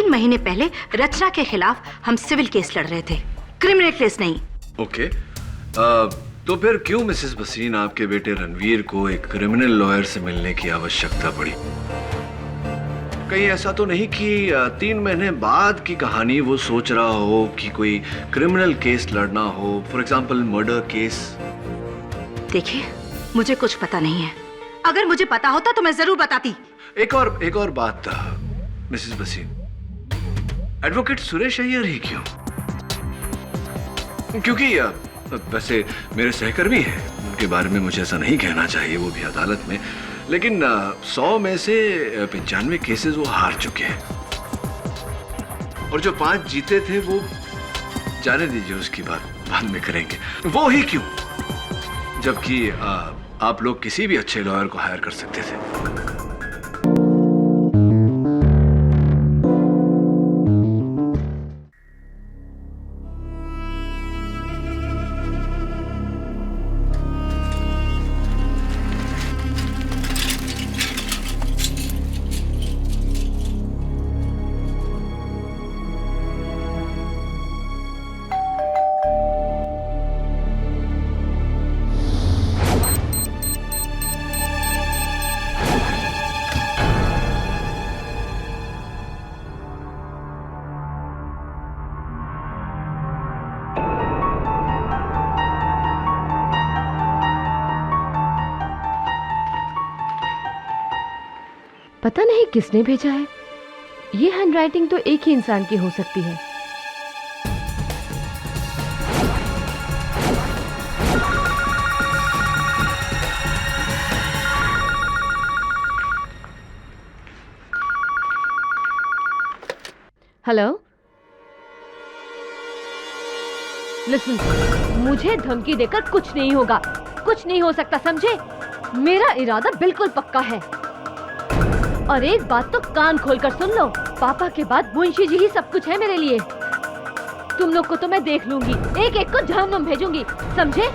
3 महीने पहले रचना के खिलाफ हम सिविल केस लड़ रहे थे, क्रिमिनल केस नहीं। ओके, तो फिर क्यों मिसेस भसीन आपके बेटे रणवीर को एक क्रिमिनल लॉयर से मिलने की आवश्यकता पड़ी? कहीं ऐसा तो नहीं कि 3 महीने बाद की कहानी वो सोच रहा हो कि कोई क्रिमिनल केस लड़ना हो, फॉर एग्जाम्पल मर्डर केस? देखिए, मुझे कुछ पता नहीं है। अगर मुझे पता होता तो मैं जरूर बताती। एक और बात मिसेस भसीन, एडवोकेट सुरेश अय्यर ही क्यों? क्योंकि वैसे मेरे सहकर्मी हैं, उनके बारे में मुझे ऐसा नहीं कहना चाहिए, वो भी अदालत में, लेकिन 100 में से 95 केसेस वो हार चुके हैं और जो 5 जीते थे वो जाने दीजिए, उसकी बात बाद में करेंगे। वो ही क्यों, जबकि आप लोग किसी भी अच्छे लॉयर को हायर कर सकते थे। पता नहीं किसने भेजा है। ये हैंडराइटिंग तो एक ही इंसान की हो सकती है। हेलो, लिसन, मुझे धमकी देकर कुछ नहीं होगा, कुछ नहीं हो सकता, समझे? मेरा इरादा बिल्कुल पक्का है। और एक बात तो कान खोलकर सुन लो, पापा के बाद मुंशी जी ही सब कुछ है मेरे लिए। तुम लोग को तो मैं देख लूंगी, एक एक को जहन्नुम भेजूंगी, समझे?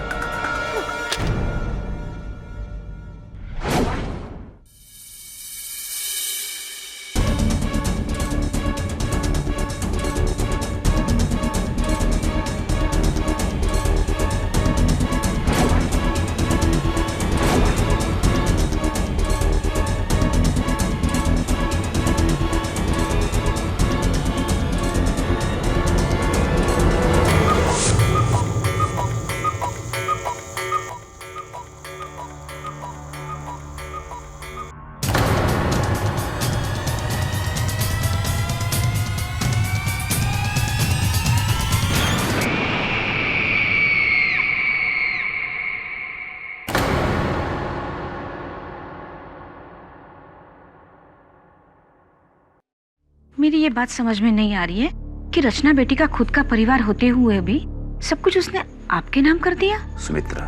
मेरी ये बात समझ में नहीं आ रही है कि रचना बेटी का खुद का परिवार होते हुए भी सब कुछ उसने आपके नाम कर दिया। सुमित्रा,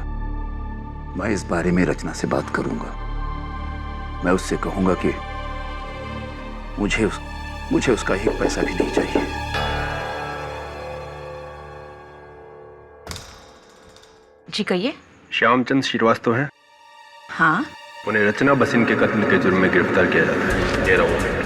मैं इस बारे में रचना से बात करूंगा। मैं उससे कहूंगा कि मुझे उसका एक पैसा भी नहीं चाहिए। जी कहिए। श्यामचंद श्रीवास्तव हैं? हाँ। उन्हें रचना भसीन के कत्ल के जुर्म में गिरफ्तार किया जाता है। दे रहा हूं।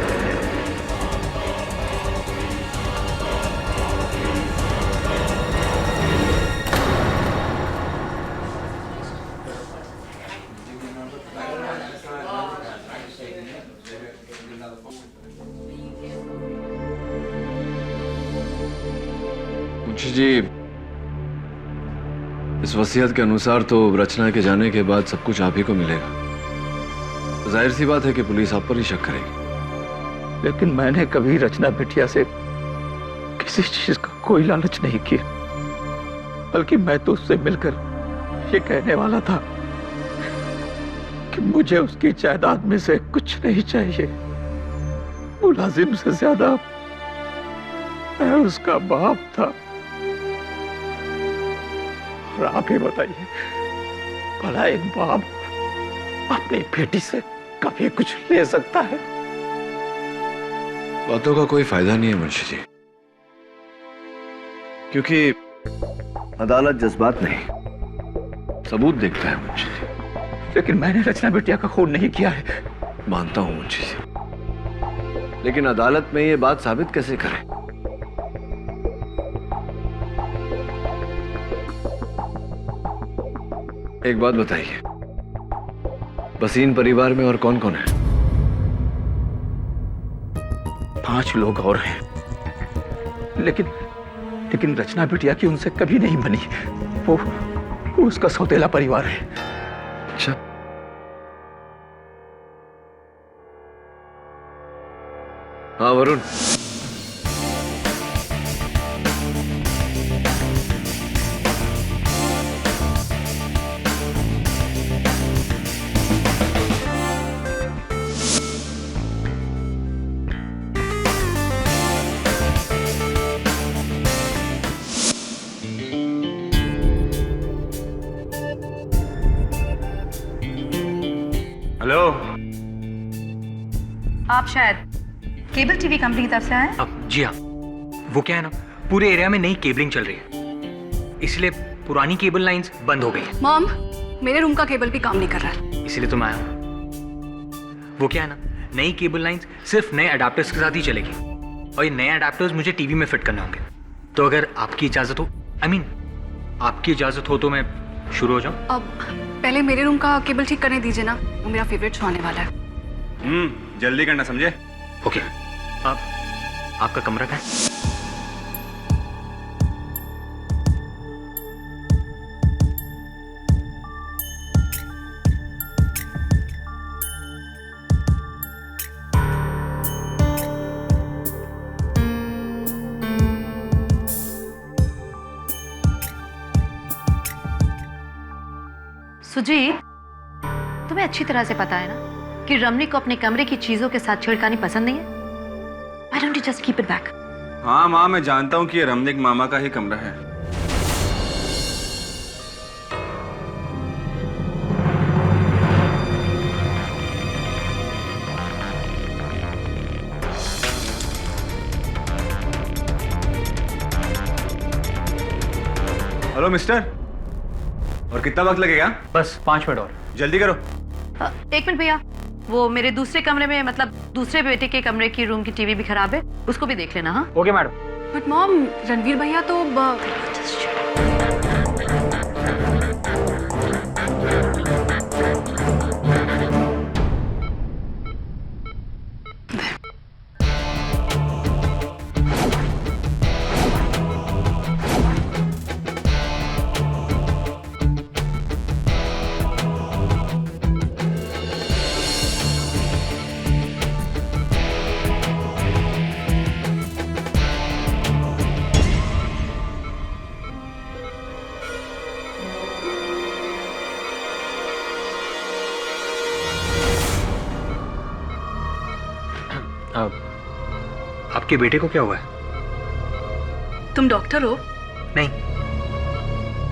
मुंशी जी, इस वसीयत के अनुसार तो रचना के जाने के बाद सब कुछ आप ही को मिलेगा। जाहिर सी बात है कि पुलिस आप पर ही शक करेगी। लेकिन मैंने कभी रचना बिटिया से किसी चीज का कोई लालच नहीं किया, बल्कि मैं तो उससे मिलकर ये कहने वाला था कि मुझे उसकी जायदाद में से कुछ नहीं चाहिए। मुलाजिम से ज्यादा मैं उसका बाप था। और आप ही बताइए, भला एक बाप अपनी बेटी से कभी कुछ ले सकता है? बातों का कोई फायदा नहीं है मुंशी जी, क्योंकि अदालत जज्बात नहीं सबूत देखता है मुंशी जी। लेकिन मैंने रचना बिटिया का खून नहीं किया है। मानता हूं मुंशी जी, लेकिन अदालत में ये बात साबित कैसे करें? एक बात बताइए, वसीम परिवार में और कौन कौन है? 5 लोग और हैं, लेकिन रचना बिटिया की उनसे कभी नहीं बनी। वो उसका सौतेला परिवार है। अच्छा, हाँ वरुण, हेलो। आप शायद केबल टीवी कंपनी की तरफ से आए? जी हाँ, वो क्या है ना, पूरे एरिया में नई केबलिंग चल रही है, इसलिए पुरानी केबल लाइंस बंद हो गई है। मॉम, मेरे रूम का केबल भी काम नहीं कर रहा है। इसलिए तो मैं आया हूँ। वो क्या है ना, नई केबल लाइंस सिर्फ नए अडेप्टर्स के साथ ही चलेगी, और ये नए अडेप्टर्स मुझे टीवी में फिट करने होंगे। तो अगर आपकी इजाजत हो, आपकी इजाजत हो तो मैं शुरू हो जाऊँ? अब पहले मेरे रूम का केबल ठीक करने दीजिए ना, वो मेरा फेवरेट शो आने वाला है। जल्दी करना, समझे? ओके। आपका कमरा कहाँ है? सुजीत, तुम्हें अच्छी तरह से पता है ना कि रमनी को अपने कमरे की चीजों के साथ छेड़खानी पसंद नहीं है। Why don't you just keep it back? हाँ माँ, मैं जानता हूँ कि ये रमनिक मामा का ही कमरा है। हेलो मिस्टर, और कितना वक्त लगेगा? बस 5 मिनट और। जल्दी करो। एक मिनट भैया, वो मेरे दूसरे कमरे में, मतलब दूसरे बेटे के कमरे की रूम की टीवी भी खराब है, उसको भी देख लेना। हाँ okay madam. But mom, Ranveer भैया तो आपके बेटे को क्या हुआ है? तुम डॉक्टर हो? नहीं।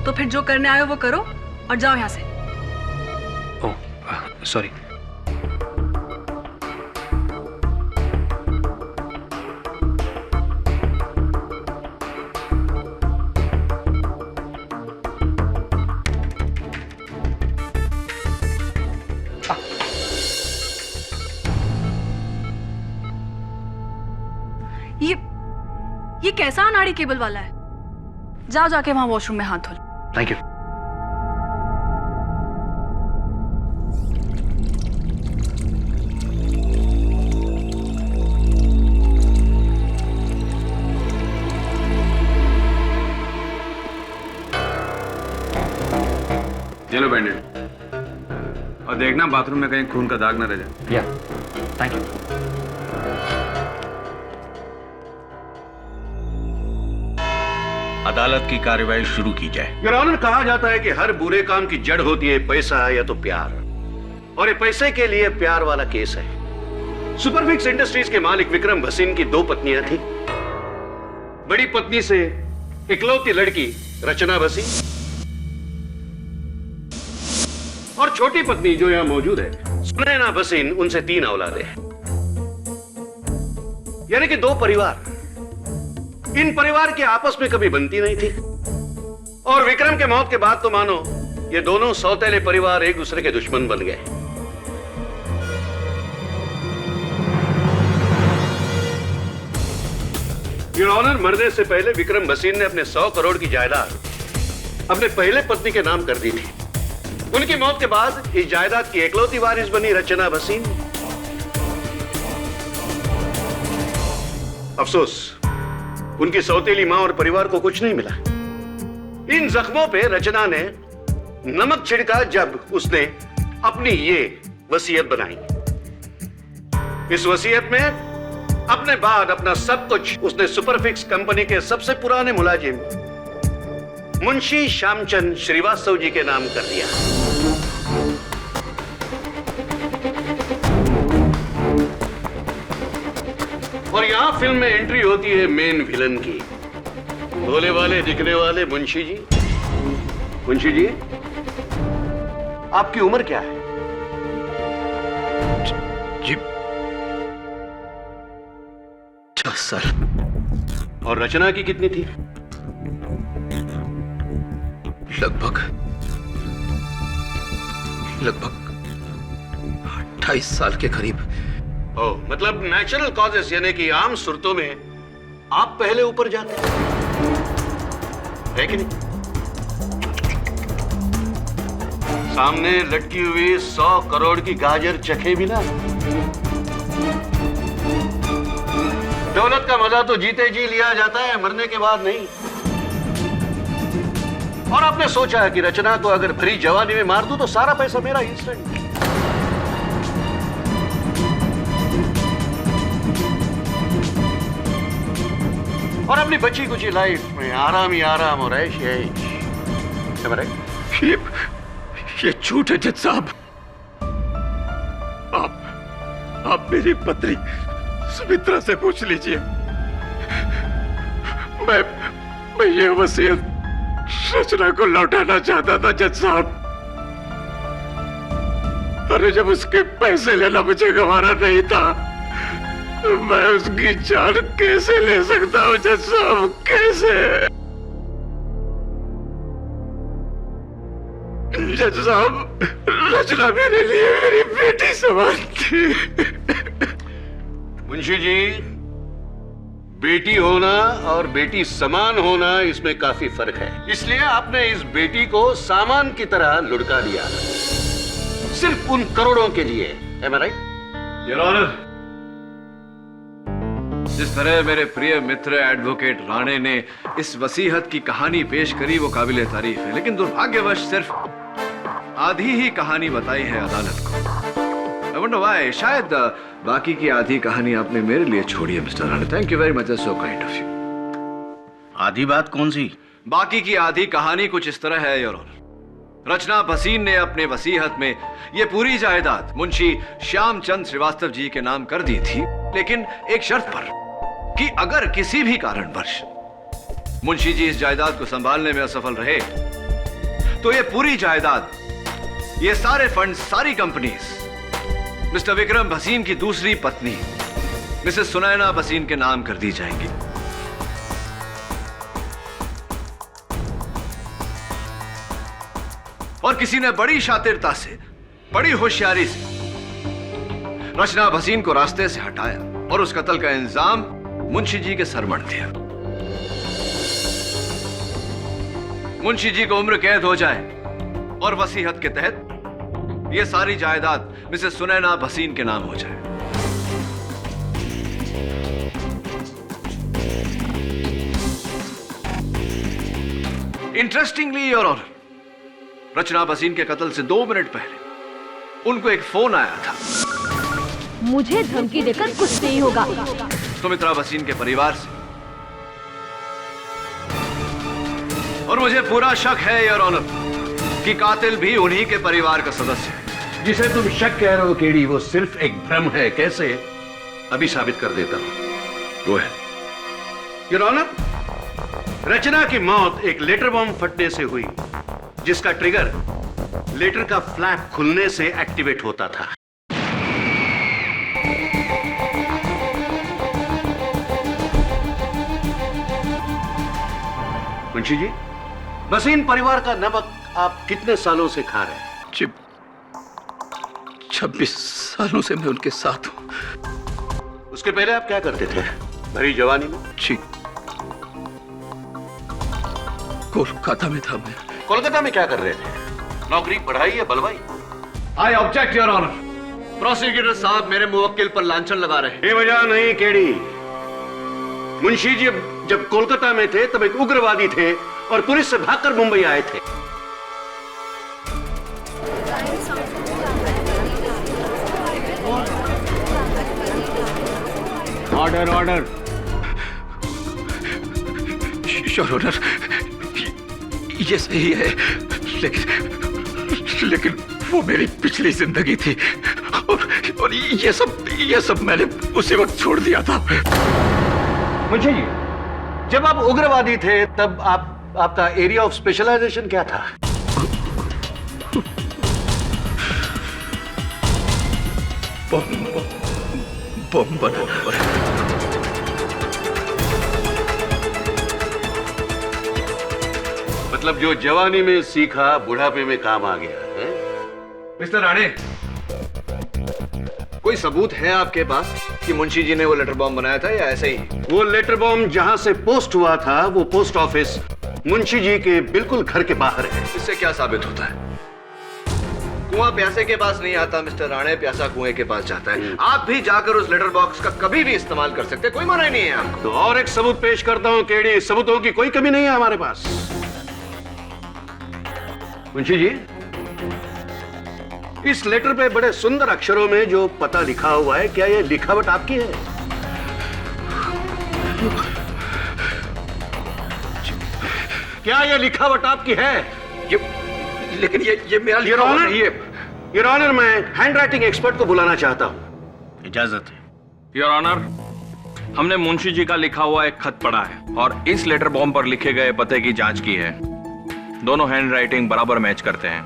तो फिर जो करने आए हो वो करो और जाओ यहाँ से। Oh sorry. ये कैसा अनाड़ी केबल वाला है? जाओ जाके वहां वॉशरूम में हाथ धो लो। Thank you. ये लो बैंडेड, और देखना बाथरूम में कहीं खून का दाग ना रह जाए। या थैंक यू। अदालत की कार्रवाई शुरू की जाए। योर ऑनर, कहा जाता है कि हर बुरे काम की जड़ होती है पैसा या तो प्यार, और ये पैसे के लिए प्यार वाला केस है। सुपरफिक्स इंडस्ट्रीज के मालिक विक्रम भसीन की 2 पत्नियां थी। बड़ी पत्नी से इकलौती लड़की रचना भसीन, और छोटी पत्नी जो यहां मौजूद है सुनैना भसीन, उनसे 3 औलादें हैं, यानी कि 2 परिवार। इन परिवार की आपस में कभी बनती नहीं थी, और विक्रम के मौत के बाद तो मानो ये दोनों सौतेले परिवार एक दूसरे के दुश्मन बन गए। योर ऑनर, मरने से पहले विक्रम भसीन ने अपने 100 करोड़ की जायदाद अपने पहले पत्नी के नाम कर दी थी। उनकी मौत के बाद इस जायदाद की एकलौती वारिस बनी रचना भसीन। अफसोस, उनकी सौतेली मां और परिवार को कुछ नहीं मिला। इन जख्मों पे रचना ने नमक छिड़का जब उसने अपनी ये वसीयत बनाई। इस वसीयत में अपने बाद अपना सब कुछ उसने सुपरफिक्स कंपनी के सबसे पुराने मुलाजिम मुंशी श्यामचंद श्रीवास्तव जी के नाम कर दिया। और यहां फिल्म में एंट्री होती है मेन विलन की, भोले वाले दिखने वाले मुंशी जी। मुंशी जी, आपकी उम्र क्या है? जी 10 साल। और रचना की कितनी थी? लगभग 28 साल के करीब। ओह, मतलब नेचुरल कॉजेस, यानी कि आम सूरतों में आप पहले ऊपर जाते है कि नहीं? सामने लटकी हुई 100 करोड़ की गाजर चखे भी ना। दौलत का मजा तो जीते जी लिया जाता है, मरने के बाद नहीं। और आपने सोचा है कि रचना को अगर भरी जवानी में मार दूं तो सारा पैसा मेरा इंस्टेंट। और अपनी बची कुची लाइफ में आराम ही आराम और ऐश ही ऐश। ये झूठ है जज साहब। आप मेरी पत्नी सुमित्रा से पूछ लीजिए। मैं ये वसीयत रचना को लौटाना चाहता था जज साहब। अरे जब उसके पैसे लेना मुझे गवारा नहीं था, मैं उसकी जान कैसे ले सकता हूं जज साहब, कैसे? जज साहब, रचना मेरे लिए मेरी बेटी समान थी। मुंशी जी, बेटी होना और बेटी समान होना, इसमें काफी फर्क है। इसलिए आपने इस बेटी को सामान की तरह लुढ़का दिया, सिर्फ उन करोड़ों के लिए। Am I right? Your honour, जिस तरह मेरे प्रिय मित्र एडवोकेट राणे ने इस वसीयत की कहानी पेश करी वो काबिले तारीफ है, लेकिन दुर्भाग्यवश सिर्फ आधी ही कहानी बताई है अदालत को। I wonder why। शायद बाकी की आधी कहानी आपने मेरे लिए छोड़ी है mister Rane. Thank you very much, so kind of you. आधी बात कौन सी? बाकी की आधी कहानी कुछ इस तरह है योर ऑनर। रचना भसीन ने अपने वसीयत में ये पूरी जायदाद मुंशी श्यामचंद श्रीवास्तव जी के नाम कर दी थी, लेकिन एक शर्त पर कि अगर किसी भी कारणवश मुंशी जी इस जायदाद को संभालने में असफल रहे तो ये पूरी जायदाद, ये सारे फंड, सारी कंपनीज मिस्टर विक्रम भसीन की दूसरी पत्नी मिसेस सुनैना भसीन के नाम कर दी जाएंगी। और किसी ने बड़ी शातिरता से, बड़ी होशियारी से रचना भसीन को रास्ते से हटाया और उस कत्ल का इंजाम मुंशी जी के सर मढ़ दिया। मुंशी जी को उम्र कैद हो जाए और वसीयत के तहत यह सारी जायदाद मिसेस सुनैना भसीन के नाम हो जाए। इंटरेस्टिंगली योर ऑनर, रचना भसीन के कत्ल से 2 मिनट पहले उनको एक फोन आया था। मुझे धमकी देकर कुछ नहीं होगा। सुमित्रा भसीन के परिवार से। और मुझे पूरा शक है योर ऑनर कि कातिल भी उन्हीं के परिवार का सदस्य है। जिसे तुम शक कह रहे हो केडी, वो सिर्फ एक भ्रम है। कैसे? अभी साबित कर देता हूं। वो है योर ऑनर, रचना की मौत एक लेटर बॉम्ब फटने से हुई, जिसका ट्रिगर लेटर का फ्लैप खुलने से एक्टिवेट होता था। मुंशी जी, भसीन परिवार का नमक आप कितने सालों से खा रहे हैं? 26 सालों से मैं उनके साथ हूं। उसके पहले आप क्या करते थे भरी जवानी में? जी कोलकाता में था मैं। कोलकाता में क्या कर रहे थे? नौकरी, पढ़ाई या बलवाई? I object your honour. Prosecutor साहब मेरे मुवक्किल पर लांछन लगा रहे हैं। बेवजह नहीं केडी। मुंशी जी जब कोलकाता में थे तब एक उग्रवादी थे और पुलिस से भागकर मुंबई आए थे। Order order. योर ऑनर, ये सही है, लेकिन वो मेरी पिछली जिंदगी थी और ये सब मैंने उसी वक्त छोड़ दिया था। मुंशी जी, जब आप उग्रवादी थे तब आपका एरिया ऑफ स्पेशलाइजेशन क्या था? बम बनाना। मतलब जो जवानी में सीखा बुढ़ापे में काम आ गया है? मिस्टर राणे, कोई सबूत है आपके पास कि मुंशी जी ने वो लेटर बॉम्ब बनाया था या ऐसे ही? वो लेटर बॉम्ब जहां से पोस्ट हुआ था वो पोस्ट ऑफिस मुंशी जी के बिल्कुल घर के बाहर है। इससे क्या साबित होता है? कुआं प्यासे के पास नहीं आता मिस्टर राणे, प्यासा कुएं के पास जाता है। आप भी जाकर उस लेटर बॉक्स का कभी भी इस्तेमाल कर सकते हैं, कोई मना नहीं है आपको। तो और एक सबूत पेश करता हूं केडी, सबूतों की कोई कमी नहीं है हमारे पास। मुंशी जी, इस लेटर पे बड़े सुंदर अक्षरों में जो पता लिखा हुआ है, क्या ये लिखावट आपकी है? क्या ये लिखावट आपकी है? लेकिन ये मेरा लिखा हुआ नहीं है। योर ऑनर, मैं हैंडराइटिंग एक्सपर्ट को बुलाना चाहता हूं। इजाजत है। योर ऑनर, हमने मुंशी जी का लिखा हुआ एक खत पढ़ा है और इस लेटर बॉम्ब पर लिखे गए पते की जांच की है। दोनों हैंड राइटिंग बराबर मैच करते हैं।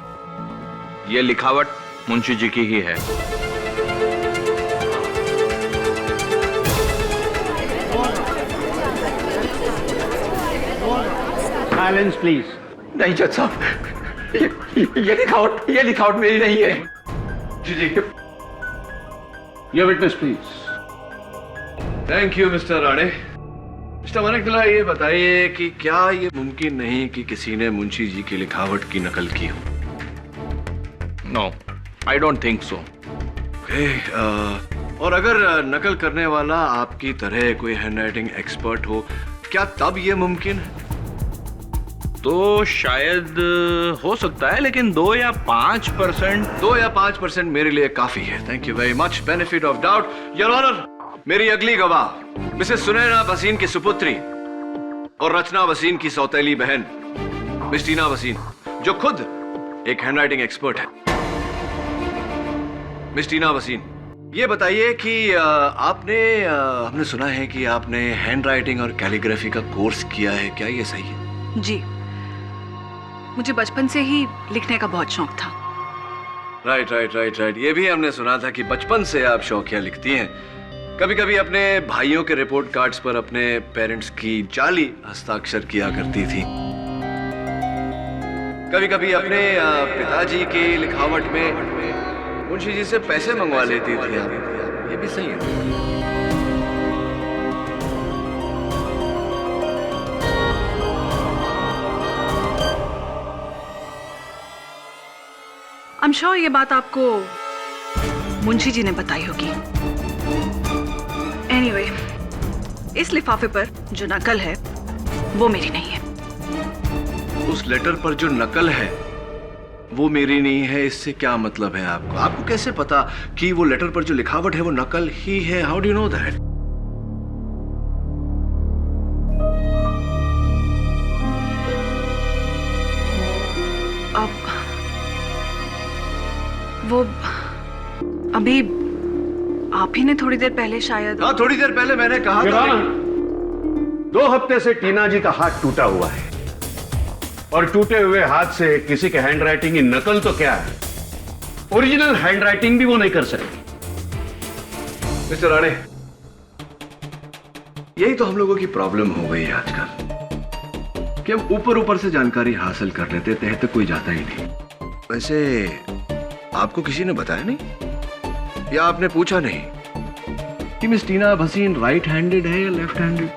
ये लिखावट मुंशी जी की ही है। Silence please. नहीं जज साहब, ये लिखावट मेरी नहीं है। जी your witness please. Thank you mister Rane. Mister Maniktala, ये बताइए कि क्या ये मुमकिन नहीं कि किसी ने मुंशी जी की लिखावट की नकल की हो? No, I don't think so. और अगर नकल करने वाला आपकी तरह कोई हैंडराइटिंग एक्सपर्ट हो, क्या तब ये मुमकिन है? तो शायद हो सकता है, लेकिन 2 या 5% मेरे लिए काफी है। Thank you very much. Benefit of doubt. Your honour, मेरी अगली गवाह मिसेस सुनैना भसीन की सुपुत्री और रचना भसीन की सौतेली बहन मिस टीना भसीन, जो खुद एक हैंडराइटिंग एक्सपर्ट है। मिस टीना भसीन, ये बताइए कि हमने सुना है कि आपने हैंडराइटिंग और कैलीग्राफी का कोर्स किया है, क्या ये सही है? जी, मुझे बचपन से ही लिखने का बहुत शौक था। राइट। ये भी हमने सुना था कि बचपन से आप शौकिया लिखती हैं। कभी कभी अपने भाइयों के रिपोर्ट कार्ड्स पर अपने पेरेंट्स की जाली हस्ताक्षर किया करती थी। कभी कभी अपने पिताजी की लिखावट में मुंशी जी से पैसे मंगवा लेती थी आप। ये भी सही है? आई एम श्योर ये बात आपको मुंशी जी ने बताई होगी। एनीवे, इस लिफाफे पर जो नकल है वो मेरी नहीं है। उस लेटर पर जो नकल है वो मेरी नहीं है, इससे क्या मतलब है आपको? आपको कैसे पता कि वो लेटर पर जो लिखावट है वो नकल ही है? How do you know that? अब वो अभी आप ही ने थोड़ी देर पहले शायद। हाँ, थोड़ी देर पहले मैंने कहा था। 2 हफ्ते से टीना जी का हाथ टूटा हुआ है और टूटे हुए हाथ से किसी के हैंडराइटिंग की नकल तो क्या है, ओरिजिनल हैंडराइटिंग भी वो नहीं कर सके। मिस्टर राणे, यही तो हम लोगों की प्रॉब्लम हो गई है आजकल कि हम ऊपर से जानकारी हासिल कर लेते, तह तक कोई जाता ही नहीं। वैसे आपको किसी ने बताया नहीं या आपने पूछा नहीं कि Miss Tina Bhasin right handed है या लेफ्ट हैंडेड?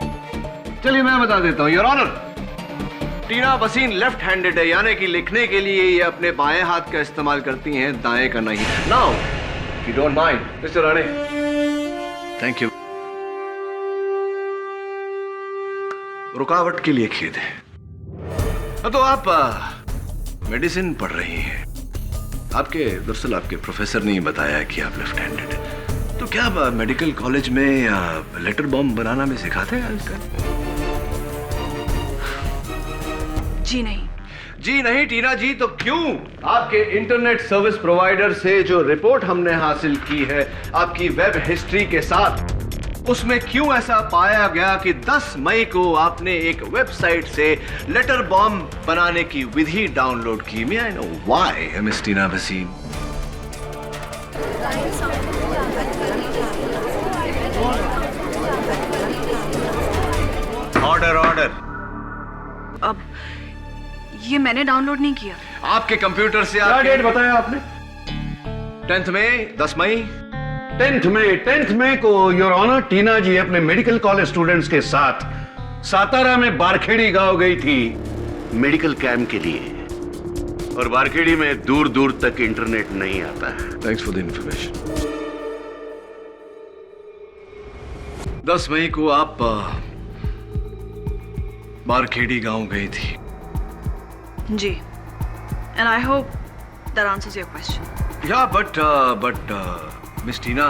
चलिए मैं बता देता हूं। Your honour, Tina Bhasin left handed है, यानी कि लिखने के लिए ये अपने बाएं हाथ का इस्तेमाल करती हैं, दाएं का नहीं। Now you don't mind mister Rane, thank you. रुकावट के लिए खेद है। तो आप मेडिसिन पढ़ रही हैं। आपके दरअसल आपके प्रोफेसर ने ही बताया कि आप लेफ्ट हैंडेड हैं। तो क्या मेडिकल कॉलेज में लेटर बॉम्ब बनाना में सिखाते हैं आजकल? जी नहीं। जी नहीं टीना जी, तो क्यों? आपके इंटरनेट सर्विस प्रोवाइडर से जो रिपोर्ट हमने हासिल की है आपकी वेब हिस्ट्री के साथ, उसमें क्यों ऐसा पाया गया कि 10 मई को आपने एक वेबसाइट से लेटर बॉम्ब बनाने की विधि डाउनलोड की? May I know why miss Tina Bhasin? Order order. अब ये मैंने डाउनलोड नहीं किया। आपके कंप्यूटर से क्या डेट बताया आपने? 10 मई 10 मई 10th मई को योर ऑनर टीना जी अपने मेडिकल कॉलेज स्टूडेंट्स के साथ सातारा में बारखेड़ी गांव गई थी मेडिकल कैंप के लिए, और बारखेड़ी में दूर दूर तक इंटरनेट नहीं आता है। Thanks for the information. 10 मई को आप बारखेड़ी गांव गई थी। जी, and I hope that answers your question. या बट मिस टीना,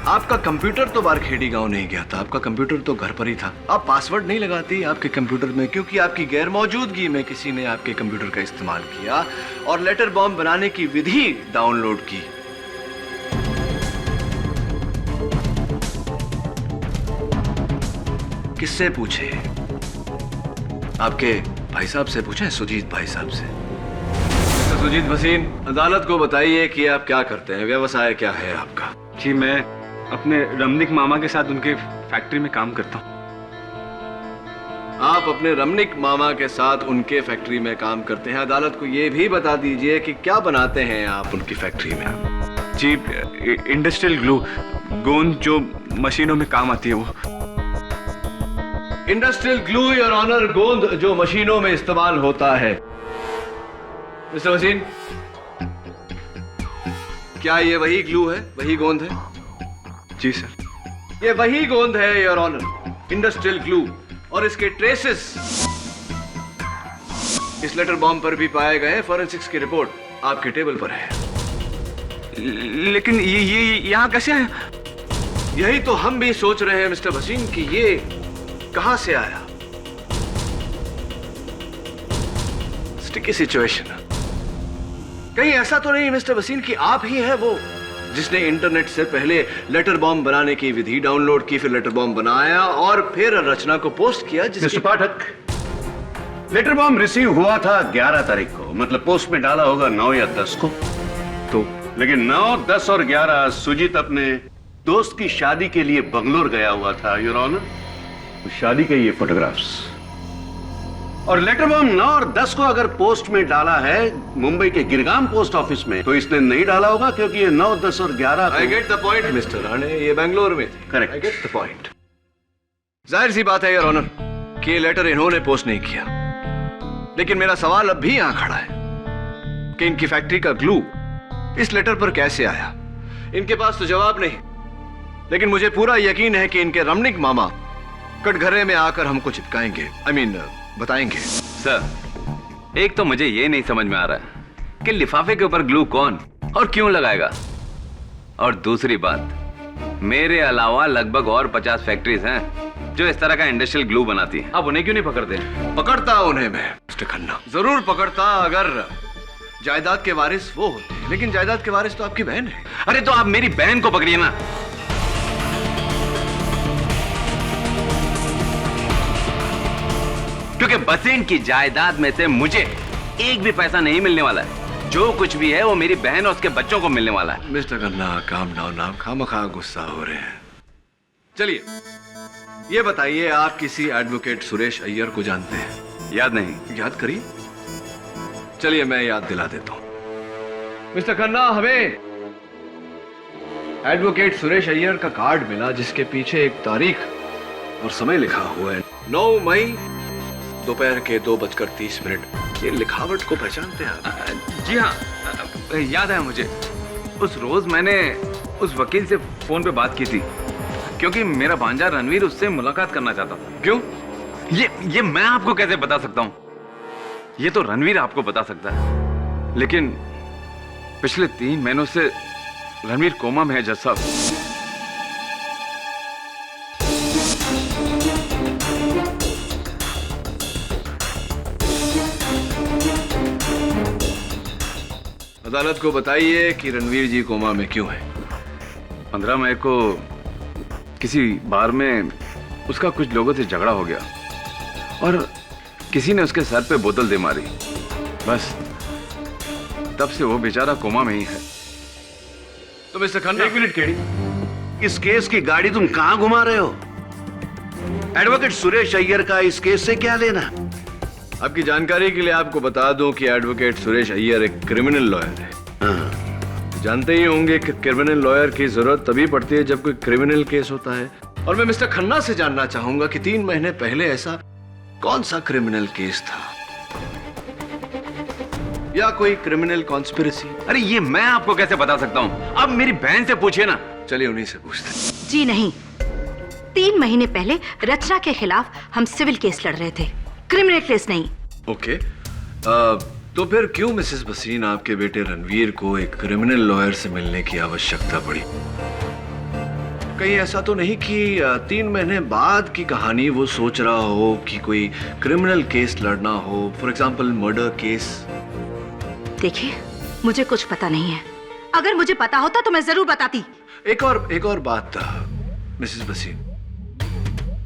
आपका कंप्यूटर तो बारखेड़ी गांव नहीं गया था, आपका कंप्यूटर तो घर पर ही था। आप पासवर्ड नहीं लगाती आपके कंप्यूटर में, क्योंकि आपकी गैर मौजूदगी में किसी ने आपके कंप्यूटर का इस्तेमाल किया और लेटर बॉम्ब बनाने की विधि डाउनलोड की। किससे पूछे? आपके भाई साहब से पूछे, सुजीत भाई साहब से। सुजीत भसीन, अदालत को बताइए कि आप क्या करते हैं, व्यवसाय क्या है आपका? जी, मैं अपने रमनिक मामा के साथ उनके फैक्ट्री में काम करता हूँ। आप अपने रमनिक मामा के साथ उनके फैक्ट्री में काम करते हैं। अदालत को यह भी बता दीजिए कि क्या बनाते हैं आप उनकी फैक्ट्री में? जी, इंडस्ट्रियल ग्लू, गोंद जो मशीनों में काम आती है वो। इंडस्ट्रियल ग्लू योर ऑनर, गोंद जो मशीनों में इस्तेमाल होता है। मिस्टर वसीम, क्या ये वही ग्लू है, वही गोंद है? जी सर, ये वही गोंद है योर ऑनर, इंडस्ट्रियल ग्लू, और इसके ट्रेसेस इस लेटर बॉम्ब पर भी पाए गए। फॉरेंसिक्स की रिपोर्ट आपके टेबल पर है। लेकिन ये यहाँ कैसे आया? यही तो हम भी सोच रहे हैं मिस्टर वसीम कि ये कहां से आया। Sticky situation. कहीं ऐसा तो नहीं मिस्टर वसीम कि आप ही हैं वो जिसने इंटरनेट से पहले लेटर बॉम्ब बनाने की विधि डाउनलोड की, फिर लेटर बॉम्ब बनाया और फिर रचना को पोस्ट किया? मिस्टर पाठक, लेटर बॉम्ब रिसीव हुआ था 11 तारीख को, मतलब पोस्ट में डाला होगा 9 या 10 को। तो लेकिन 9, 10 और 11 सुजीत अपने दोस्त की शादी के लिए बंगलोर गया हुआ था योर ऑनर। शादी के ये फोटोग्राफ्स और लेटर बॉम्ब 9 और 10 को अगर पोस्ट में डाला है मुंबई के गिरगाम पोस्ट ऑफिस में, तो इसने नहीं डाला होगा क्योंकि ये 9, 10 और 11 I get the point mister Rane, ये बेंगलोर में थे। Correct, I get the point. जाहिर सी बात है योर ऑनर कि ये लेटर इन्होंने पोस्ट नहीं किया, लेकिन मेरा सवाल अब भी यहां खड़ा है कि इनकी फैक्ट्री का ग्लू इस लेटर पर कैसे आया। इनके पास तो जवाब नहीं, लेकिन मुझे पूरा यकीन है कि इनके रमनिक मामा कटघरे में आकर हमको चिपकाएंगे, बताएंगे। सर, एक तो मुझे ये नहीं समझ में आ रहा है कि लिफाफे के ऊपर ग्लू कौन और क्यों लगाएगा, और दूसरी बात, मेरे अलावा लगभग और 50 फैक्ट्रीज हैं जो इस तरह का इंडस्ट्रियल ग्लू बनाती हैं। आप उन्हें क्यों नहीं पकड़ते? पकड़ता उन्हें मैं मिस्टर खन्ना, जरूर पकड़ता अगर जायदाद के वारिस वो होते, लेकिन जायदाद के वारिस तो आपकी बहन है। अरे तो आप मेरी बहन को पकड़िए ना। क्योंकि भसीन की जायदाद में से मुझे एक भी पैसा नहीं मिलने वाला है। जो कुछ भी है वो मेरी बहन और उसके बच्चों को मिलने वाला है। मिस्टर खन्ना, काम डाउन, आप खामखा गुस्सा हो रहे हैं। चलिए ये बताइए, आप किसी एडवोकेट सुरेश अय्यर को जानते हैं? याद नहीं। याद करिए। चलिए मैं याद दिला देता हूं। मिस्टर खन्ना, हमें एडवोकेट सुरेश अय्यर का कार्ड मिला जिसके पीछे एक तारीख और समय लिखा हुआ है, 9 मई दोपहर के 2:30। ये लिखावट को पहचानते हैं आप? जी हाँ, याद है मुझे। उस रोज मैंने उस वकील से फोन पे बात की थी क्योंकि मेरा भांजा रणवीर उससे मुलाकात करना चाहता था। क्यों? ये मैं आपको कैसे बता सकता हूँ? ये तो रणवीर आपको बता सकता है। लेकिन पिछले 3 महीनों से रणवीर कोमा में है जज साहब। अदालत को बताइए कि रणवीर जी कोमा में क्यों है। 15 मई को किसी बार में उसका कुछ लोगों से झगड़ा हो गया और किसी ने उसके सर पे बोतल दे मारी। बस तब से वो बेचारा कोमा में ही है। तो मिस्टर खन्ना, 1 मिनट केडी, इस केस की गाड़ी तुम कहां घुमा रहे हो? एडवोकेट सुरेश अय्यर का इस केस से क्या लेना? आपकी जानकारी के लिए आपको बता दूं कि एडवोकेट सुरेश अय्यर एक क्रिमिनल लॉयर है। जानते ही होंगे कि क्रिमिनल लॉयर की जरूरत तभी पड़ती है जब कोई क्रिमिनल केस होता है। और मैं मिस्टर खन्ना से जानना चाहूंगा कि 3 महीने पहले ऐसा कौन सा क्रिमिनल केस था या कोई क्रिमिनल कॉन्स्पिरेसी? अरे ये मैं आपको कैसे बता सकता हूँ? आप मेरी बहन से पूछिए ना। चलिए उन्हीं से पूछते। जी नहीं, 3 महीने पहले रचना के खिलाफ हम सिविल केस लड़ रहे थे, क्रिमिनल केस नहीं। ओके, तो फिर क्यों मिसेस भसीन आपके बेटे रणवीर को एक क्रिमिनल लॉयर से मिलने की आवश्यकता पड़ी? कहीं ऐसा तो नहीं कि 3 महीने बाद की कहानी वो सोच रहा हो कि कोई क्रिमिनल केस लड़ना हो, फॉर एग्जाम्पल मर्डर केस? देखिए, मुझे कुछ पता नहीं है। अगर मुझे पता होता तो मैं जरूर बताती। एक और बात मिसेस भसीन,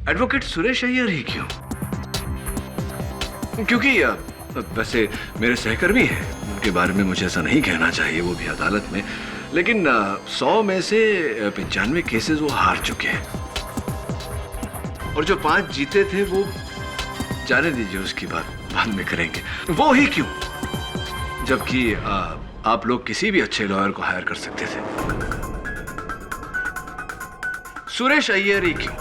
एडवोकेट सुरेश अय्यर ही क्यों? क्योंकि वैसे मेरे सहकर्मी हैं, उनके बारे में मुझे ऐसा नहीं कहना चाहिए, वो भी अदालत में। लेकिन 100 में से 95 केसेस वो हार चुके हैं और जो 5 जीते थे वो जाने दीजिए, उसकी बात बाद में करेंगे। वो ही क्यों, जबकि आप लोग किसी भी अच्छे लॉयर को हायर कर सकते थे। सुरेश अय्यर ही क्यों?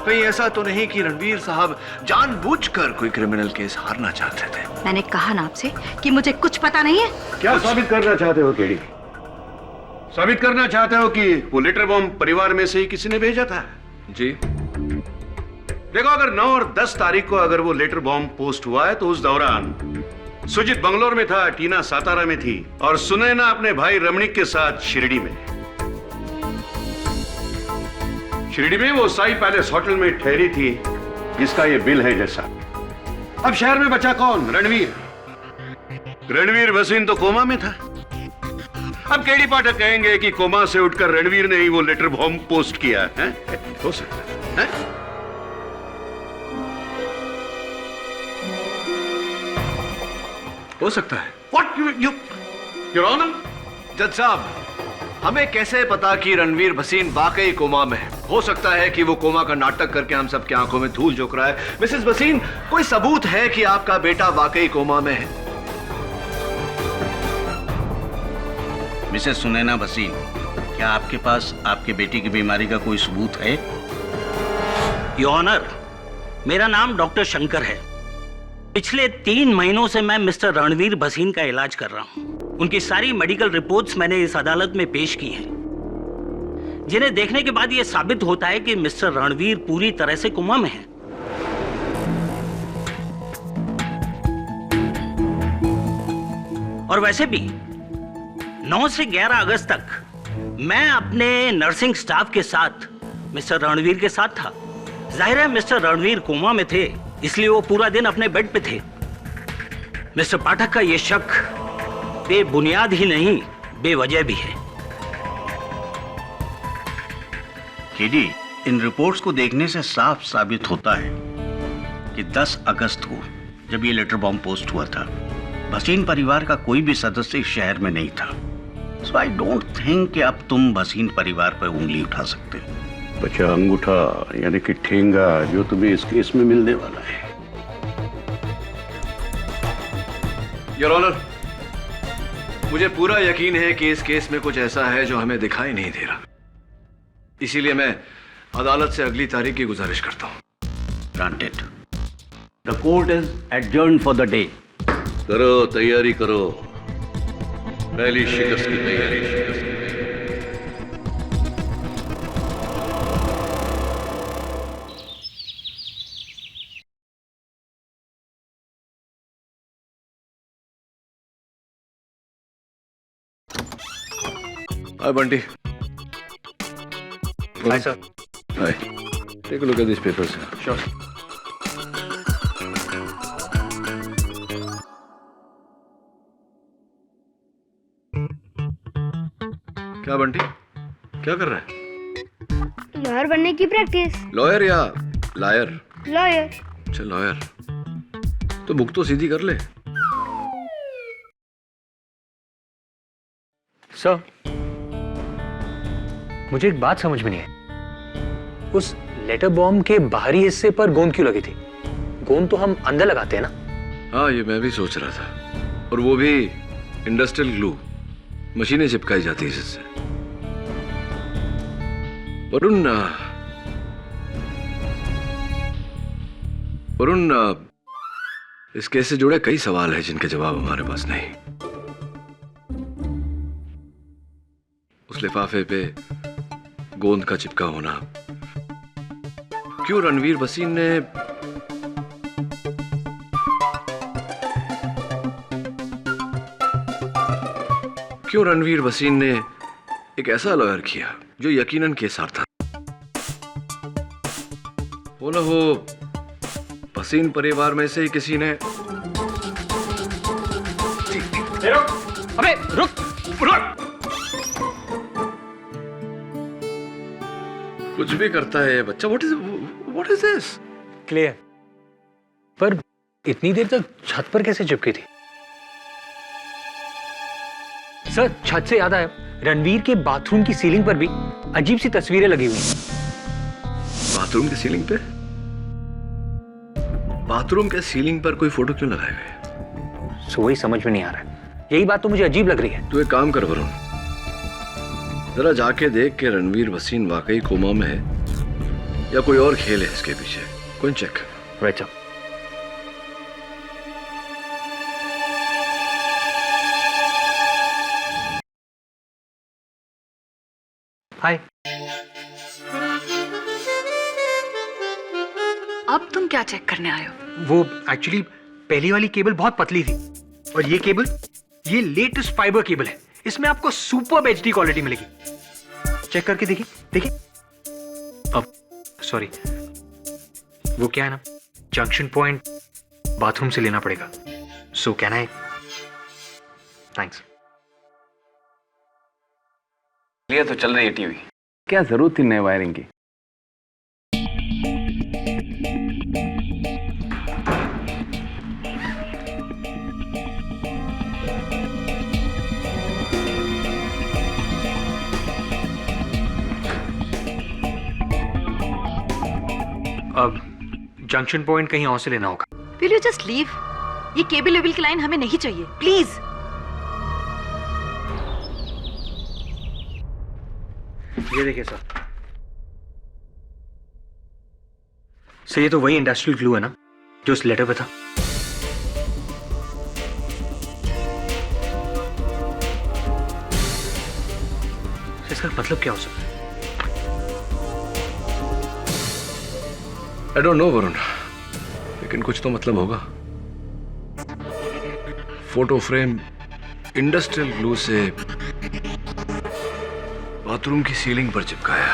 कहीं ऐसा तो नहीं कि रणवीर साहब जानबूझकर कोई क्रिमिनल केस हारना चाहते थे? मैंने कहा ना आपसे कि मुझे कुछ पता नहीं है। क्या साबित करना चाहते हो केडी? साबित करना चाहते हो कि वो लेटर बॉम्ब परिवार में से ही किसी ने भेजा था? जी। देखो, अगर 9 और 10 तारीख को अगर वो लेटर बॉम्ब पोस्ट हुआ है तो उस दौरान सुजीत बंगलोर में था, टीना सातारा में थी और सुनैना अपने भाई रमणीक के साथ शिरडी में। शिरडी में वो साई पैलेस होटल में ठहरी थी, जिसका ये बिल है जैसा। अब शहर में बचा कौन? रणवीर। रणवीर भसीन तो कोमा में था। अब केडी पाठक कहेंगे कि कोमा से उठकर रणवीर ने ही वो लेटर बॉम्ब पोस्ट किया है। हो सकता है? हो सकता है। What Your Honor? जज साहब, हमें कैसे पता कि रणवीर भसीन वाकई कोमा में है? हो सकता है कि वो कोमा का नाटक करके हम सबकी आंखों में धूल झोंक रहा है। मिसेस भसीन, कोई सबूत है कि आपका बेटा वाकई कोमा में है? मिसेस सुनैना भसीन, क्या आपके पास आपके बेटी की बीमारी का कोई सबूत है? योर ऑनर, मेरा नाम डॉक्टर शंकर है। पिछले 3 महीनों से मैं मिस्टर रणवीर भसीन का इलाज कर रहा हूं। उनकी सारी मेडिकल रिपोर्ट्स मैंने इस अदालत में पेश की हैं, जिन्हें देखने के बाद यह साबित होता है कि मिस्टर रणवीर पूरी तरह से कोमा में है। और वैसे भी 9 से 11 अगस्त तक मैं अपने नर्सिंग स्टाफ के साथ मिस्टर रणवीर के साथ था। जाहिर है मिस्टर रणवीर कोमा में थे, इसलिए वो पूरा दिन अपने बेड पे थे। मिस्टर पाठक का यह शक बेबुनियाद ही नहीं, बेवजह भी है। केडी, इन रिपोर्ट्स को देखने से साफ साबित होता है कि 10 अगस्त को जब ये लेटर बॉम्ब पोस्ट हुआ था, भसीन परिवार का कोई भी सदस्य शहर में नहीं था। सो आई डोंट थिंक कि अब तुम भसीन परिवार पर उंगली उठा सकते। बचा अंगूठा यानी कि ठेंगा जो तुम्हें इस केस में मिलने वाला है। योर ऑनर, मुझे पूरा यकीन है कि इस केस में कुछ ऐसा है जो हमें दिखाई नहीं दे रहा। इसीलिए मैं अदालत से अगली तारीख की गुजारिश करता हूं। Granted. The court is adjourned for the day. करो, तैयारी करो, पहली शिकस्त की तैयारी। Hi, Bunty. Hi, sir. Hi. Take a look at these papers. Sure. क्या बंटी, क्या कर रहा है? लॉयर बनने की प्रैक्टिस। लॉयर या लायर? लॉयर। अच्छा लॉयर, तो बुक तो सीधी कर ले। सर, मुझे एक बात समझ में नहीं है, उस लेटर बॉम्ब के बाहरी हिस्से पर गोंद क्यों लगी थी? गोंद तो हम अंदर लगाते हैं ना। हाँ, ये मैं भी सोच रहा था, और वो भी इंडस्ट्रियल ग्लू, मशीनें चिपकाई जाती है इससे। वरुण, इस केस से जुड़े कई सवाल हैं जिनके जवाब हमारे पास नहीं। उस लिफाफे पे गोंद का चिपका होना, क्यों रणवीर भसीन ने एक ऐसा लॉयर किया जो यकीनन केसार था? वो ना हो भसीन परिवार में से ही किसी ने। अबे रुक। कुछ भी करता है ये बच्चा। What is this? क्लियर। पर इतनी देर तक छत पर कैसे चिपकी थी? सर, छत से याद आया, रणवीर के बाथरूम की सीलिंग पर भी अजीब सी तस्वीरें लगी हुई हैं। बाथरूम की सीलिंग पे? बाथरूम के सीलिंग पर कोई फोटो क्यों लगाए हुए? वही समझ में नहीं आ रहा है, यही बात तो मुझे अजीब लग रही है। तू एक काम कर वरुण, जरा जाके देख के रणवीर भसीन वाकई कोमा में है या कोई और खेल है इसके पीछे। कौन चेक। Right sir. हाय। अब तुम क्या चेक करने आए हो? वो एक्चुअली पहली वाली केबल बहुत पतली थी, और ये केबल, ये लेटेस्ट फाइबर केबल है, इसमें आपको सुपर एचडी क्वालिटी मिलेगी। चेक करके देखिए, देखिए। अब सॉरी, वो क्या है ना, जंक्शन पॉइंट बाथरूम से लेना पड़ेगा। So can I? थैंक्स। ये तो चल रही है टीवी, क्या जरूरत थी नए वायरिंग की? अब जंक्शन पॉइंट कहीं और से लेना होगा। Will you just leave? ये केबल लेवल की लाइन हमें नहीं चाहिए, प्लीज। ये देखिए सर, ये तो वही इंडस्ट्रियल ग्लू है ना जो उस लेटर पे था। इसका मतलब क्या हो सकता है? I don't know वरुण, लेकिन कुछ तो मतलब होगा। फोटो फ्रेम इंडस्ट्रियल ग्लू से बाथरूम की सीलिंग पर चिपकाया।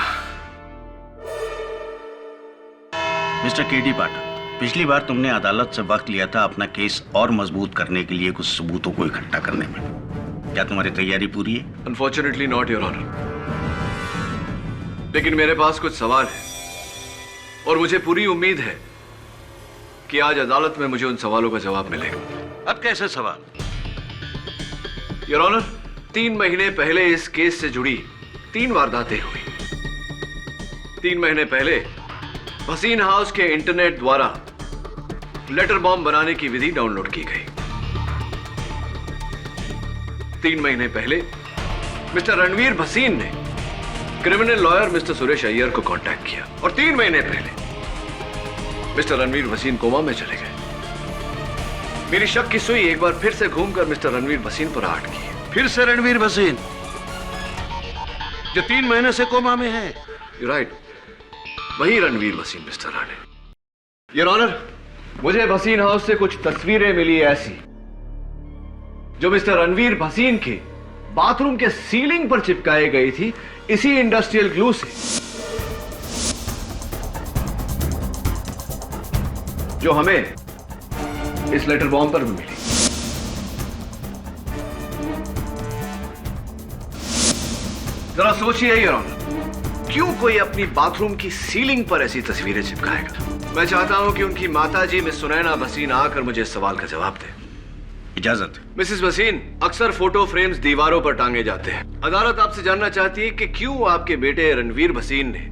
मिस्टर केडी पाठक, पिछली बार तुमने अदालत से वक्त लिया था अपना केस और मजबूत करने के लिए कुछ सबूतों को इकट्ठा करने में। क्या तुम्हारी तैयारी पूरी है? अनफॉर्चुनेटली नॉट योर ऑनर, लेकिन मेरे पास कुछ सवाल है और मुझे पूरी उम्मीद है कि आज अदालत में मुझे उन सवालों का जवाब मिलेगा। अब कैसे सवाल? योर ऑनर, 3 महीने पहले इस केस से जुड़ी 3 वारदातें हुई। 3 महीने पहले भसीन हाउस के इंटरनेट द्वारा लेटर बॉम्ब बनाने की विधि डाउनलोड की गई। 3 महीने पहले मिस्टर रणवीर भसीन ने criminal lawyer mister Suresh Iyer को कांटेक्ट किया, और 3 महीने पहले मिस्टर रणवीर भसीन कोमा में चले गए। मेरी शक की सुई एक बार फिर से घूमकर मिस्टर रणवीर भसीन पर आट की। फिर से रणवीर भसीन, जो 3 महीने से कोमा में है। राइट, वही Ranveer Bhasin Mister Rane. Your honour, मुझे भसीन हाउस से कुछ तस्वीरें मिली ऐसी जो मिस्टर रणवीर भसीन के बाथरूम के सीलिंग पर चिपकाई गई थी इसी इंडस्ट्रियल ग्लू से, जो हमें इस लेटर बॉम्ब पर भी मिली। जरा सोचिए योर ऑनर, क्यों कोई अपनी बाथरूम की सीलिंग पर ऐसी तस्वीरें चिपकाएगा? मैं चाहता हूं कि उनकी माताजी मिस सुनैना भसीन आकर मुझे इस सवाल का जवाब दे। इजाजत। मिसेस भसीन, अक्सर फोटो फ्रेम्स दीवारों पर टांगे जाते हैं। अदालत आपसे जानना चाहती है कि क्यों आपके बेटे रणवीर भसीन ने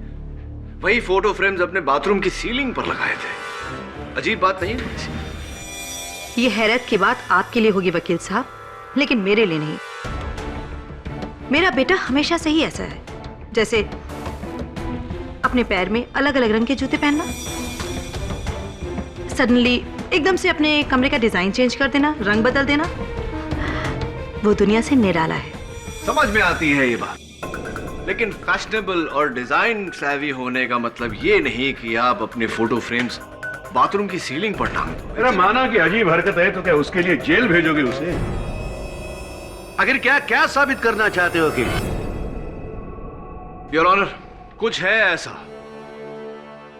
वही फोटो फ्रेम्स अपने बाथरूम की सीलिंग पर लगाए थे। अजीब बात नहीं है? ये हैरत की बात आपके लिए होगी वकील साहब, लेकिन मेरे लिए नहीं। मेरा बेटा हमेशा से ही ऐसा है, जैसे अपने पैर में अलग अलग रंग के जूते पहनना, सडनली एकदम से अपने कमरे का डिजाइन चेंज कर देना, रंग बदल देना। वो दुनिया से निराला है। समझ में आती है ये बात, लेकिन फैशनेबल और डिजाइन सैवी होने का मतलब ये नहीं कि आप अपने फोटो फ्रेम्स बाथरूम की सीलिंग पर टांग दो। मेरा माना कि अजीब हरकत है तो क्या उसके लिए जेल भेजोगे उसे? आखिर क्या क्या साबित करना चाहते हो कि? योर ऑनर, कुछ है ऐसा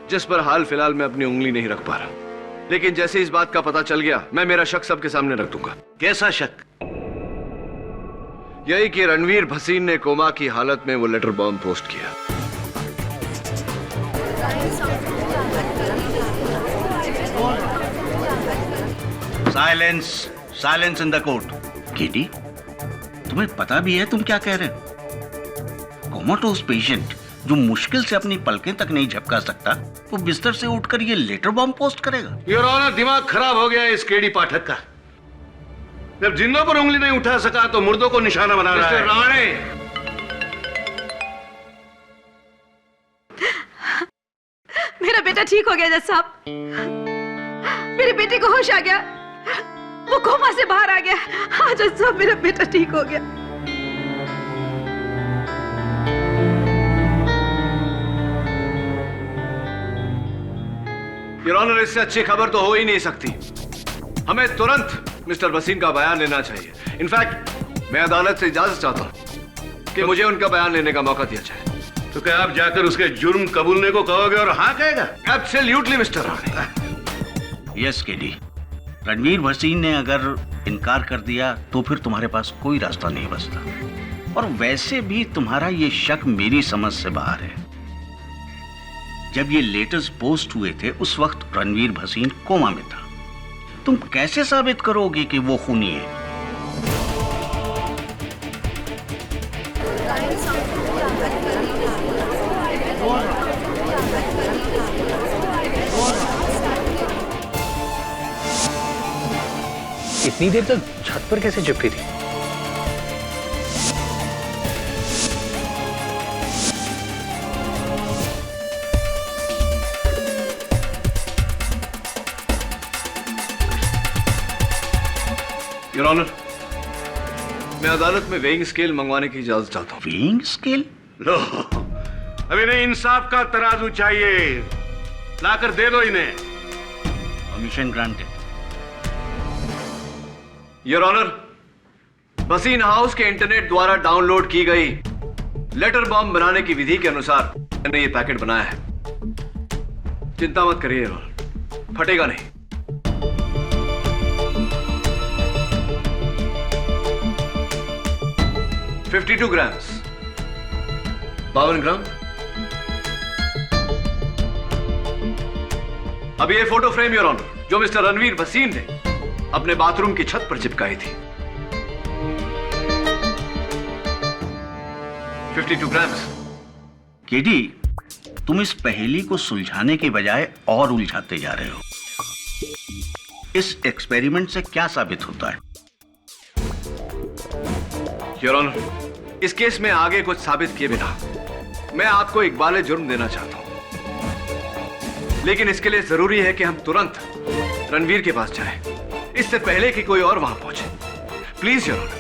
जिस पर हाल फिलहाल मैं अपनी उंगली नहीं रख पा रहा, लेकिन जैसे इस बात का पता चल गया मैं मेरा शक सबके सामने रख दूंगा। कैसा शक? यही कि रणवीर भसीन ने कोमा की हालत में वो लेटर बॉम्ब पोस्ट किया। Silence, silence in the court. KD, तुम्हें पता भी है तुम क्या कह रहे हो? कोमाटोस पेशेंट जो मुश्किल से अपनी पलकें तक नहीं झपका सकता, वो बिस्तर से उठकर ये लेटर बॉम्ब पोस्ट करेगा? योर ऑनर, दिमाग खराब हो गया है इस केडी पाठक का। जब जिंदों पर उंगली नहीं उठा सका तो मुर्दों को निशाना बना रहा है। राणे, मेरा बेटा ठीक हो गया जज साहब, मेरे बेटे को होश आ गया, वो कोमा से बाहर आ गया। हाँ जज साहब, मेरा बेटा ठीक हो गया। योर ऑनर, इससे अच्छी खबर तो हो ही नहीं सकती। हमें तुरंत मिस्टर भसीन का बयान लेना चाहिए। इनफैक्ट मैं अदालत से इजाजत चाहता हूं कि मुझे उनका बयान लेने का मौका दिया जाए। तो क्या आप जाकर उसके जुर्म कबूलने को कहोगे और हाँ कहेगा? Absolutely mister Rane. Yes KD, Ranveer Bhasin ने अगर इनकार कर दिया तो फिर तुम्हारे पास कोई रास्ता नहीं बचता। और वैसे भी तुम्हारा ये शक मेरी समझ से बाहर है। जब ये लेटर्स पोस्ट हुए थे उस वक्त रणवीर भसीन कोमा में था। तुम कैसे साबित करोगे कि वो खूनी है? इतनी देर तक छत पर कैसे चिपकी थी? योर ऑनर, मैं अदालत में वेइंग स्केल मंगवाने की इजाजत चाहता हूँ। Weighing scale? लो, अभी नहीं, इंसाफ का तराजू चाहिए, लाकर दे दो इन्हें। Permission granted. Your honour, Bhasin house के इंटरनेट द्वारा डाउनलोड की गई लेटर बॉम्ब बनाने की विधि के अनुसार मैंने ये पैकेट बनाया है। चिंता मत करिए योर ऑनर, फटेगा नहीं। $52 ग्राम्स, 52 ग्राम। अब ये फोटो फ्रेम योर ऑनर जो मिस्टर रणवीर भसीन ने अपने बाथरूम की छत पर चिपकाई थी, 52 ग्राम्स। केडी, तुम इस पहेली को सुलझाने के बजाय और उलझाते जा रहे हो। इस एक्सपेरिमेंट से क्या साबित होता है? योर ऑनर, इस केस में आगे कुछ साबित किए बिना मैं आपको इकबाल जुर्म देना चाहता हूं, लेकिन इसके लिए जरूरी है कि हम तुरंत रणवीर के पास जाएं इससे पहले कि कोई और वहां पहुंचे। Please your honour.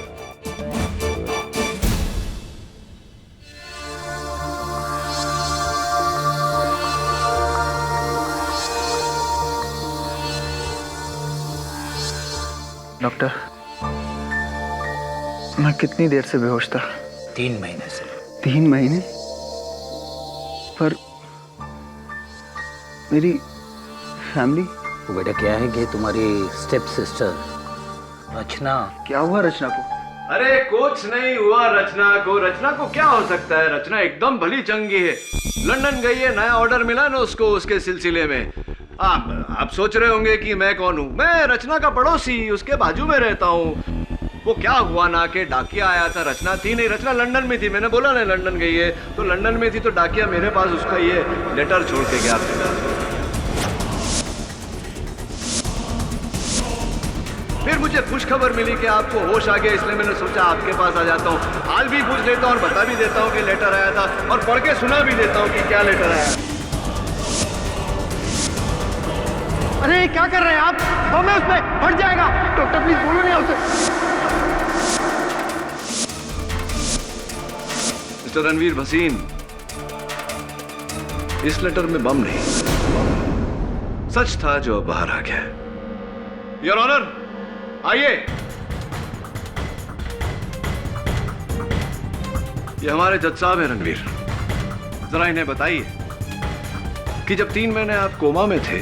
डॉक्टर, मैं कितनी देर से बेहोश था? 3 महीने से। 3 महीने? पर मेरी फैमिली? वो बेटा क्या है कि तुम्हारी स्टेप सिस्टर रचना। क्या हुआ रचना को? अरे कुछ नहीं हुआ रचना को। रचना को क्या हो सकता है? रचना एकदम भली चंगी है। लंदन गई है, नया ऑर्डर मिला ना उसको उसके सिलसिले में। आप सोच रहे होंगे कि मैं कौन हूँ। मैं रचना का पड़ोसी, उसके बाजू में रहता हूँ। वो क्या हुआ ना कि डाकिया आया था, रचना थी नहीं। रचना लंदन में थी, मैंने बोला ना लंदन गई है, तो लंदन में थी तो डाकिया मेरे पास उसका ये लेटर छोड़ के गया था। फिर मुझे खुशखबर मिली कि आपको होश आ गया, इसलिए मैंने सोचा आपके पास आ जाता हूँ, हाल भी पूछ लेता हूँ और बता भी देता हूँ कि लेटर आया था, और पढ़ के सुना भी देता हूँ कि क्या लेटर आया। अरे क्या कर रहे हैं आप? बम है उसमें, फट जाएगा। डॉक्टर प्लीज बोलो नहीं उसे। मिस्टर रणवीर भसीन, इस लेटर में बम नहीं, सच था जो अब बाहर आ गया। योर ऑनर, आइए। ये हमारे जज साहब हैं रणवीर। जरा इन्हें बताइए कि जब 3 महीने आप कोमा में थे,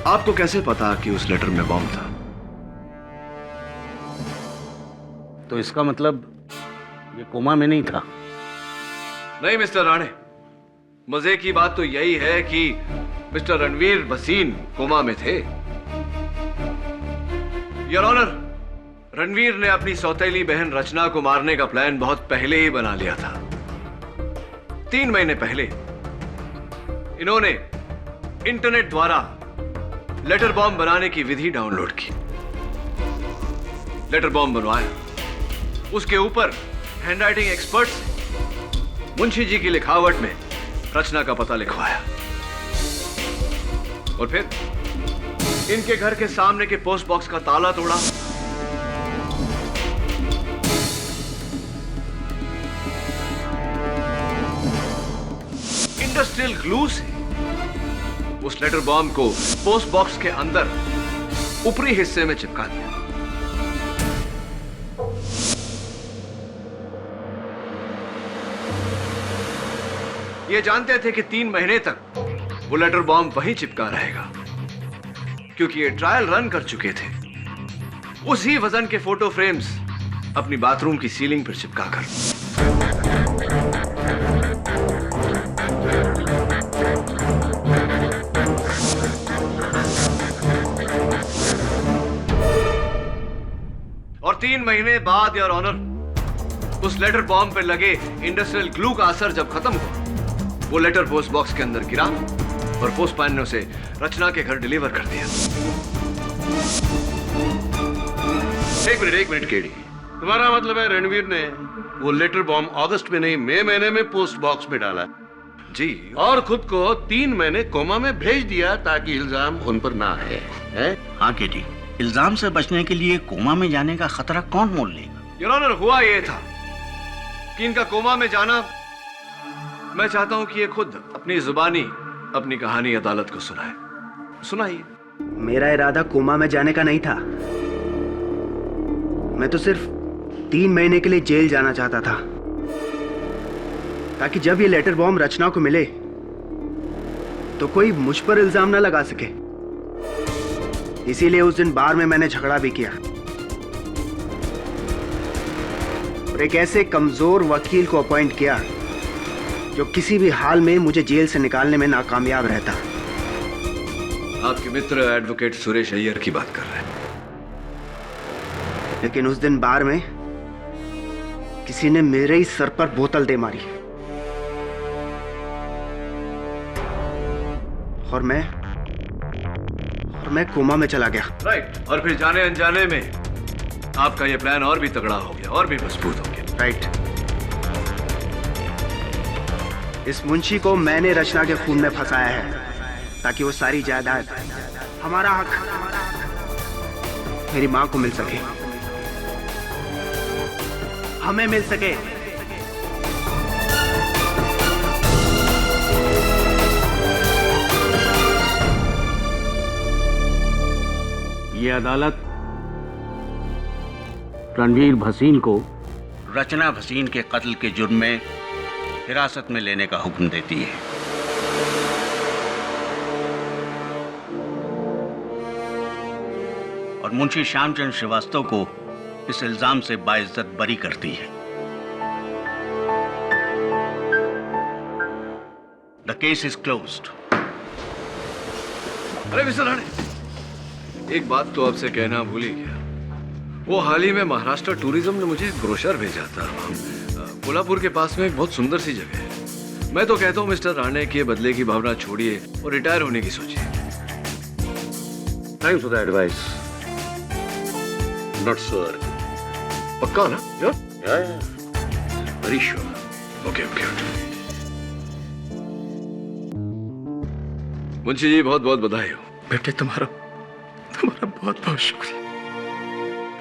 आपको कैसे पता कि उस लेटर में बम था? तो इसका मतलब ये कोमा में नहीं था? नहीं मिस्टर राणे, मजे की बात तो यही है कि मिस्टर रणवीर भसीन कोमा में थे। योर ऑनर, रणवीर ने अपनी सौतेली बहन रचना को मारने का प्लान बहुत पहले ही बना लिया था। 3 महीने पहले इन्होंने इंटरनेट द्वारा लेटर बॉम्ब बनाने की विधि डाउनलोड की, लेटर बॉम्ब बनवाया, उसके ऊपर हैंडराइटिंग एक्सपर्ट से मुंशी जी की लिखावट में रचना का पता लिखवाया, और फिर इनके घर के सामने के पोस्ट बॉक्स का ताला तोड़ा, इंडस्ट्रियल ग्लू से उस लेटर बॉम्ब को पोस्ट बॉक्स के अंदर ऊपरी हिस्से में चिपका दिया। ये जानते थे कि 3 महीने तक वो लेटर बॉम्ब वहीं चिपका रहेगा, क्योंकि ये ट्रायल रन कर चुके थे उसी वजन के फोटो फ्रेम्स अपनी बाथरूम की सीलिंग पर चिपकाकर। और 3 महीने बाद योर ऑनर, उस लेटर बॉम्ब पर लगे इंडस्ट्रियल ग्लू का असर जब खत्म हुआ, वो लेटर पोस्ट बॉक्स के अंदर गिरा और पोस्टमैन ने उसे रचना के घर डिलीवर कर दिया। एक मिनट केडी, तुम्हारा मतलब है रणवीर ने वो लेटर बॉम्ब अगस्त में नहीं मई महीने में पोस्ट बॉक्स में डाला? जी। और खुद को 3 महीने कोमा में भेज दिया ताकि इल्जाम उन पर ना आए, है? हाँ केडी, इल्जाम से बचने के लिए कोमा में जाने का खतरा कौन मोल लेगा? योर ऑनर, हुआ ये था कि इनका कोमा में जाना, मैं चाहता हूं कि ये खुद अपनी जुबानी अपनी कहानी अदालत को सुनाए। सुनाइए। मेरा इरादा कोमा में जाने का नहीं था। मैं तो सिर्फ 3 महीने के लिए जेल जाना चाहता था, ताकि जब ये लेटर बॉम्ब रचना को मिले तो कोई मुझ पर इल्जाम ना लगा सके। इसीलिए उस दिन बार में मैंने झगड़ा भी किया और एक ऐसे कमजोर वकील को अपॉइंट किया जो किसी भी हाल में मुझे जेल से निकालने में नाकामयाब रहता। आपके मित्र एडवोकेट सुरेश अय्यर की बात कर रहे हैं। लेकिन उस दिन बार में किसी ने मेरे ही सर पर बोतल दे मारी और मैं कोमा में चला गया। राइट। और फिर जाने अनजाने में आपका ये प्लान और भी तगड़ा हो गया, और भी मजबूत हो गया। राइट। इस मुंशी को मैंने रचना के खून में फंसाया है ताकि वो सारी जायदाद, हमारा हक मेरी माँ को मिल सके, हमें मिल सके। ये अदालत रणवीर भसीन को रचना भसीन के कत्ल के जुर्म में हिरासत में लेने का हुक्म देती है। और मुंशी श्यामचंद्र श्रीवास्तव को इस इल्जाम से बाइज्जत बरी करती है। The case is closed. अरे मिस्टर राणे, एक बात तो आपसे कहना भूल ही गया। वो हाल ही में महाराष्ट्र टूरिज्म ने मुझे एक ब्रोशर भेजा था। कोल्हापुर के पास में एक बहुत सुंदर सी जगह है। मैं तो कहता हूँ मिस्टर राणे के बदले की भावना छोड़िए और रिटायर होने की सोचिए। Thanks for the advice. Not sure. पक्का ना? Very sure. Okay okay. Munshi ji बहुत बहुत बधाई हो। बेटे तुम्हारा बहुत बहुत शुक्रिया।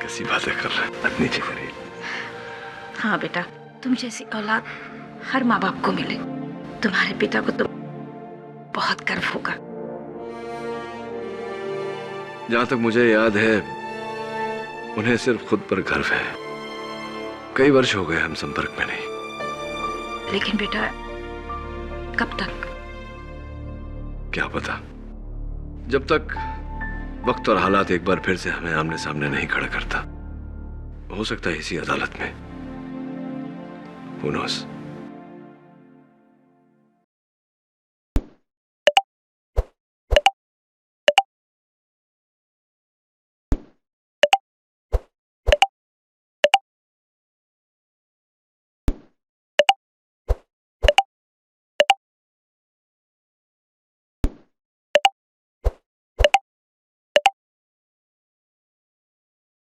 कैसी बातें कर रहे हैं? नीचे करिए। हाँ बेटा, तुम जैसी औलाद हर माँ बाप को मिले। तुम्हारे पिता को तो बहुत गर्व होगा। जहां तक मुझे याद है उन्हें सिर्फ खुद पर गर्व है। कई वर्ष हो गए हम संपर्क में नहीं। लेकिन बेटा कब तक? क्या पता, जब तक वक्त और हालात एक बार फिर से हमें आमने सामने नहीं खड़ा करता। हो सकता है इसी अदालत में। Who knows?